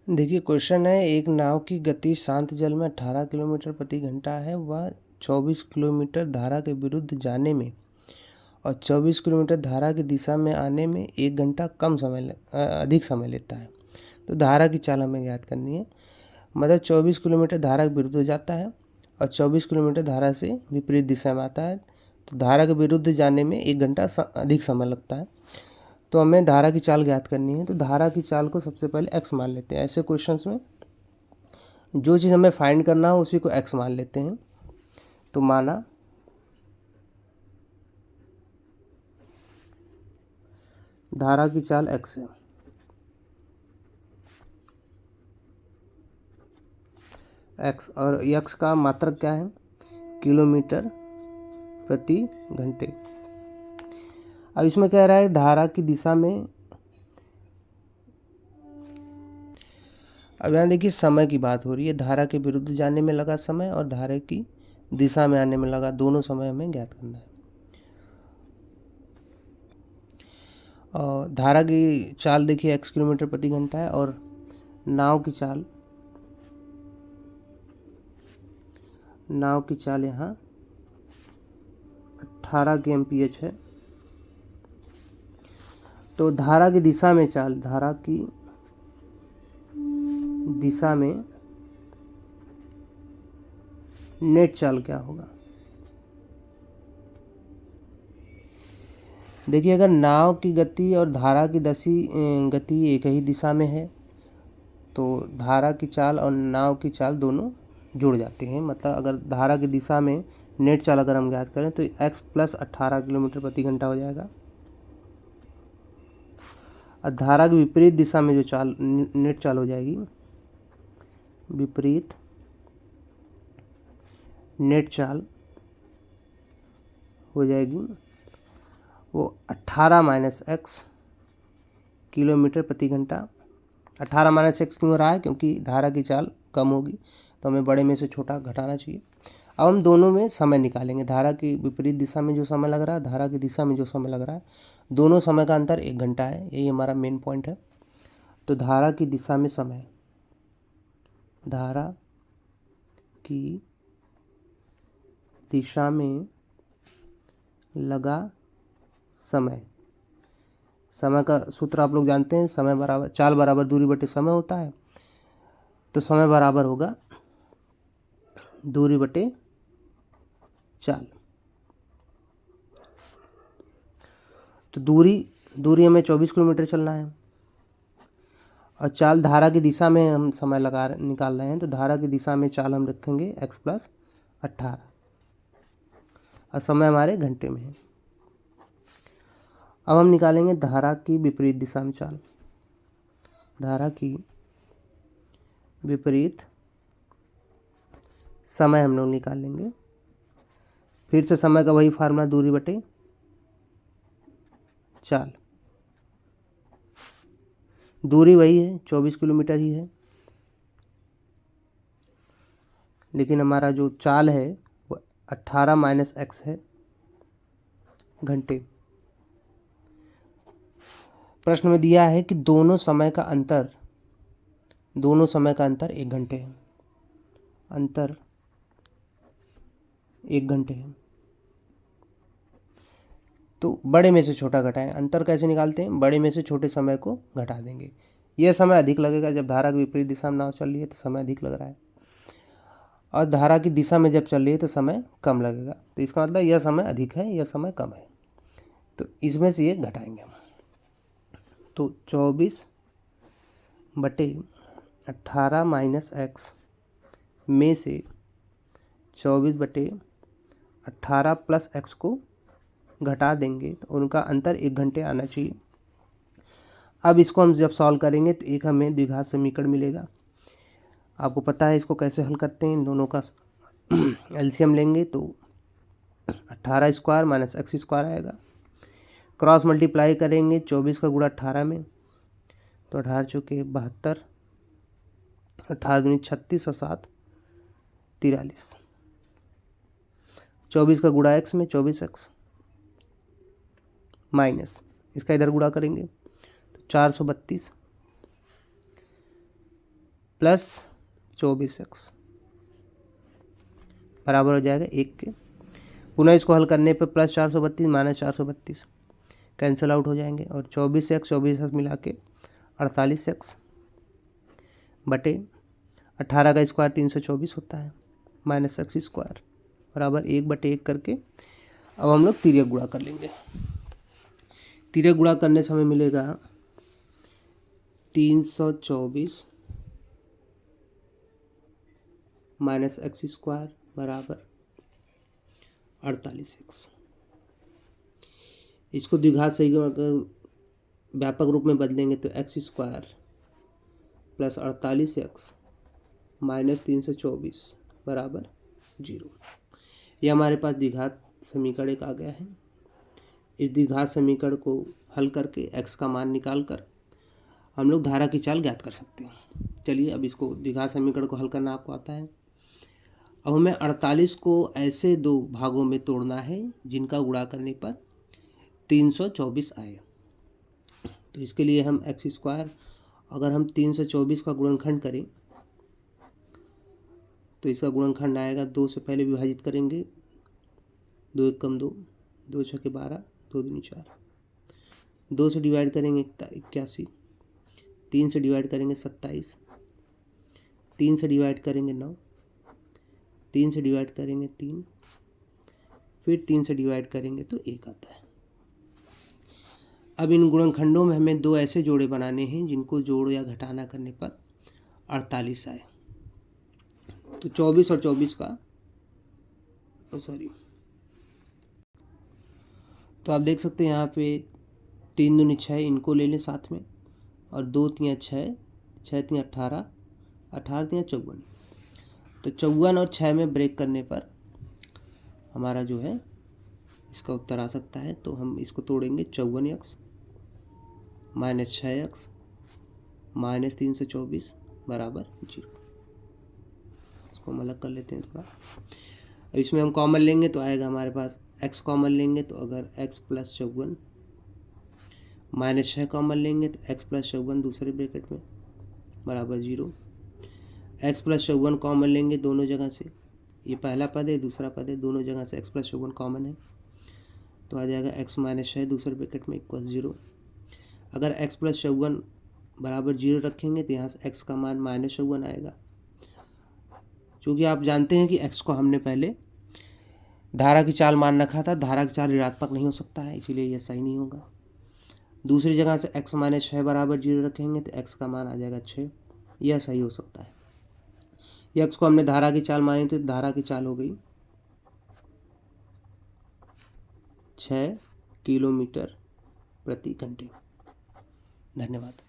देखिए क्वेश्चन है, एक नाव की गति शांत जल में 18 किलोमीटर प्रति घंटा है। वह 24 किलोमीटर धारा के विरुद्ध जाने में और 24 किलोमीटर धारा की दिशा में आने में 1 घंटा अधिक समय लेता है। तो धारा की चाल हमें ज्ञात करनी है। मतलब 24 किलोमीटर धारा के विरुद्ध जाता है और 24 किलोमीटर धारा से विपरीत दिशा में आता है। तो धारा के विरुद्ध जाने में 1 घंटा अधिक समय लगता है। तो हमें धारा की चाल ज्ञात करनी है। तो धारा की चाल को सबसे पहले x मान लेते हैं। ऐसे क्वेश्चंस में जो चीज़ हमें फाइंड करना हो उसी को x मान लेते हैं। तो माना धारा की चाल x है। x और x का मात्रक क्या है? किलोमीटर प्रति घंटे। अब इसमें कह रहा है धारा की दिशा में। अब यहाँ देखिए समय की बात हो रही है। धारा के विरुद्ध जाने में लगा समय और धारा की दिशा में आने में लगा, दोनों समय हमें ज्ञात करना है। और धारा की चाल देखिए x किलोमीटर प्रति घंटा है और नाव की चाल यहाँ 18 kmph है। तो धारा की दिशा में चाल, धारा की दिशा में नेट चाल क्या होगा? देखिए अगर नाव की गति और धारा की गति एक ही दिशा में है तो धारा की चाल और नाव की चाल दोनों जुड़ जाते हैं। मतलब अगर धारा की दिशा में नेट चाल अगर हम ज्ञात करें तो x + 18 किलोमीटर प्रति घंटा हो जाएगा। और धारा की विपरीत दिशा में जो चाल नेट चाल हो जाएगी, विपरीत नेट चाल हो जाएगी वो 18 - x किलोमीटर प्रति घंटा। 18 - x क्यों हो रहा है? क्योंकि धारा की चाल कम होगी तो हमें बड़े में से छोटा घटाना चाहिए। अब हम दोनों में समय निकालेंगे। धारा की विपरीत दिशा में जो समय लग रहा है, धारा की दिशा में जो समय लग रहा है, दोनों समय का अंतर 1 घंटा है। यही हमारा मेन पॉइंट है। तो धारा की दिशा में समय, धारा की दिशा में लगा समय, समय का सूत्र आप लोग जानते हैं, समय बराबर चाल बराबर दूरी बटे समय होता है। तो समय बराबर होगा दूरी बटे चाल। तो दूरी हमें 24 किलोमीटर चलना है और चाल धारा की दिशा में हम समय निकाल रहे हैं। तो धारा की दिशा में चाल हम रखेंगे x + 18 और समय हमारे घंटे में है। अब हम निकालेंगे धारा की विपरीत दिशा में चाल। धारा की विपरीत समय हम लोग निकालेंगे। फिर से समय का वही फार्मूला, दूरी बटे चाल। दूरी वही है, 24 किलोमीटर ही है, लेकिन हमारा जो चाल है वो 18 - x है घंटे। प्रश्न में दिया है कि दोनों समय का अंतर 1 घंटे है। अंतर 1 घंटे है। तो बड़े में से छोटा घटाएं। अंतर कैसे निकालते हैं? बड़े में से छोटे समय को घटा देंगे। यह समय अधिक लगेगा। जब धारा की विपरीत दिशा में नाव चल रही है तो समय अधिक लग रहा है और धारा की दिशा में जब चल रही है तो समय कम लगेगा। तो इसका मतलब यह समय अधिक है, यह समय कम है। तो इसमें से ये घटाएंगे हम। तो 24 बटे 18 - x में से 24 बटे 18 + x को घटा देंगे तो उनका अंतर 1 घंटे आना चाहिए। अब इसको हम जब सॉल्व करेंगे तो एक हमें द्विघात समीकरण मिलेगा। आपको पता है इसको कैसे हल करते हैं। इन दोनों का एलसीएम लेंगे तो 18² - x² आएगा। क्रॉस मल्टीप्लाई करेंगे 24 का गुणा 18 में तो 18 चौके 72, 18 दूनी 36 और 7 43। 24 का गुणा x में 24x माइनस इसका इधर गुणा करेंगे तो 432 प्लस 24x बराबर हो जाएगा 1 के। पुनः इसको हल करने पर प्लस 432 माइनस 432 कैंसिल आउट हो जाएंगे और 24x मिला के 48x बटे 18 का स्क्वायर 324 होता है माइनस एक्स स्क्वायर बराबर 1/1 करके अब हम लोग तिर्यक गुणा कर लेंगे। तिर्यक गुणा करने से हमें मिलेगा 324 माइनस एक्स स्क्वायर बराबर 48x। इसको द्विघात सही अगर व्यापक रूप में बदलेंगे तो x square plus 48x minus 324 बराबर 0। ये हमारे पास द्विघात समीकरण एक आ गया है। इस द्विघात समीकरण को हल करके x का मान निकाल कर हम लोग धारा की चाल ज्ञात कर सकते हैं। चलिए अब इसको द्विघात समीकरण को हल करना आपको आता है। अब हमें 48 को ऐसे दो भागों में तोड़ना है जिनका गुणा करने पर 324 आए। तो इसके लिए हम एक्स स्क्वायर अगर हम 324 का गुणनखंड करें तो इसका गुणनखंड आएगा 2 से पहले विभाजित करेंगे 2 1 कम 2 2 6 12 2 दूनी 4 2 से डिवाइड करेंगे 81 3 से डिवाइड करेंगे 27 3 से डिवाइड करेंगे 9 3 से डिवाइड करेंगे 3 फिर 3 से डिवाइड करेंगे तो 1 आता है। अब इन गुणनखंडों में हमें दो ऐसे जोड़े बनाने हैं जिनको जोड़ या घटाना करने पर 48 आए। तो 24 और 24 का तो आप देख सकते हैं यहाँ पे 3 दूनी 6 इनको ले लें साथ में और 2 3 6 6 3 18 18 3 54। तो 54 और 6 में ब्रेक करने पर हमारा जो है इसका उत्तर आ सकता है। तो हम इसको तोड़ेंगे 54x माइनस 6x माइनस 324 बराबर 0। इसको हम अलग कर लेते हैं थोड़ा। अब इसमें हम कॉमन लेंगे तो आएगा हमारे पास x कॉमन लेंगे तो अगर x प्लस 54 माइनस 6 कॉमन लेंगे तो x प्लस 54 दूसरे ब्रैकेट में बराबर 0। x प्लस 54 कॉमन लेंगे दोनों जगह से, ये पहला पद है दूसरा पद है, दोनों जगह से x प्लस 54 कॉमन है तो आ जाएगा x माइनस 6 दूसरे ब्रैकेट में इक्वल 0। अगर x प्लस 54 बराबर 0 रखेंगे तो यहाँ से x का मान माइनस 54 आएगा। क्योंकि आप जानते हैं कि x को हमने पहले धारा की चाल मान रखा था, धारा की चाल ऋणात्मक नहीं हो सकता है, इसीलिए यह सही नहीं होगा। दूसरी जगह से x माइनस 6 बराबर 0 रखेंगे तो x का मान आ जाएगा 6, यह सही हो सकता है। x को हमने धारा की चाल मानी तो धारा की चाल हो गई 6 किलोमीटर प्रति घंटे। धन्यवाद।